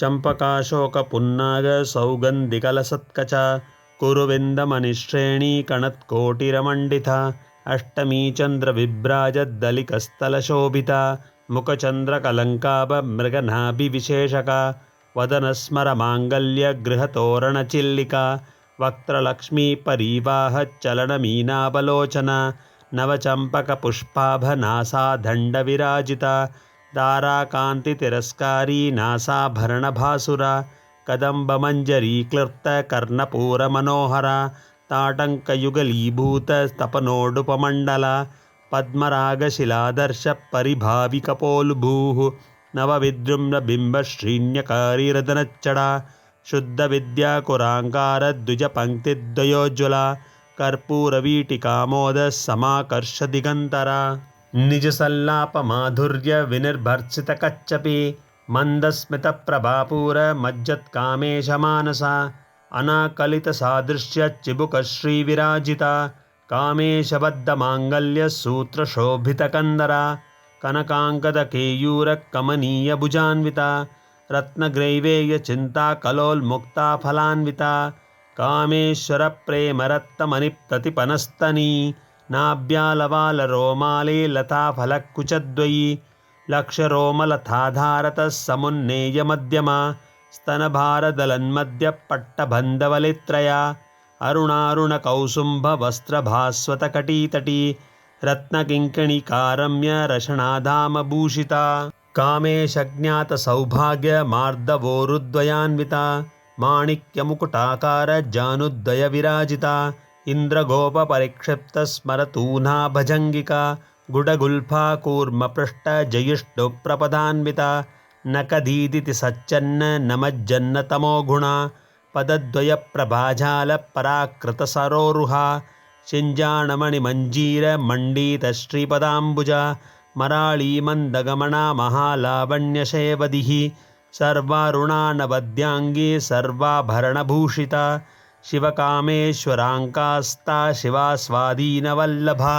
चंपकाशोकपुन्नाग सौगन्धिकलसत्कचा कुरुविन्दमणिश्रेणी कणत्कोटिरमण्डिता अष्टमी चन्द्रविभ्राजद्दलिकस्थलशोभिता मुखचन्द्रकलङ्काभमृगनाभिविशेषका वदनस्मरमाङ्गल्यगृहतोरणचिल्लिका वक्त्रलक्ष्मीपरीवाहच्चलनमीनाबलोचना नवचम्पकपुष्पाभनासादण्डविराजिता दाराकान्तितिरस्कारी नासाभरणभासुरा कदम्बमञ्जरीक्लृप्तकर्णपूरमनोहरा ताटङ्कयुगलीभूतस्तपनोडुपमण्डला पद्मरागशिलादर्शपरिभाविकपोलुभूः नवविद्रुम्नबिम्बश्रीन्यकारिरदनच्चडा शुद्धविद्याकुराङ्कारद्विजपङ्क्तिद्वयोज्ज्वला कर्पूरवीटिकामोदः समाकर्षदिगन्तरा निजसल्लापमाधुर्यविनिर्भर्त्सितकच्चपि मन्दस्मितप्रभापूरमज्जत्कामेशमानसा अनाकलितसादृश्यचिबुकश्रीविराजिता कामेशबद्धमाङ्गल्यसूत्रशोभितकन्दरा कनकाङ्कदकेयूरकमनीयभुजान्विता रत्नग्रैवेयचिन्ताकलोन्मुक्ता फलान्विता कामेश्वरप्रेमरत्तमणिप्रतिपनस्तनी नाभ्यालवालरोमाले लताफलकुचद्वयी लक्षरोमलताधारतः समुन्नेयमध्यमा स्तनभारदलन्मध्यपट्टबन्धवलित्रया अरुणारुणकौसुम्भवस्त्रभास्वतकटीतटी रत्नकिङ्किणीकारम्यरशनाधामभूषिता कामेशज्ञातसौभाग्यमार्दवोरुद्वयान्विता माणिक्यमुकुटाकारजानुद्वयविराजिता इन्द्रगोपपरिक्षिप्तस्मरतूना भजङ्गिका गुडगुल्फा कूर्मपृष्ठजयिष्णुप्रपदान्विता नकदीदिति सच्चन्न नमज्जन्नतमोगुणा पदद्वयप्रभाजालपराकृतसरोरुहा शिञ्जाणमणिमञ्जीरमण्डितश्रीपदाम्बुजा मराळीमन्दगमना महालावण्यशेवदिः सर्वारुणानवद्याङ्गी सर्वाभरणभूषिता शिवकामेश्वराङ्कास्ता शिवा स्वाधीनवल्लभा।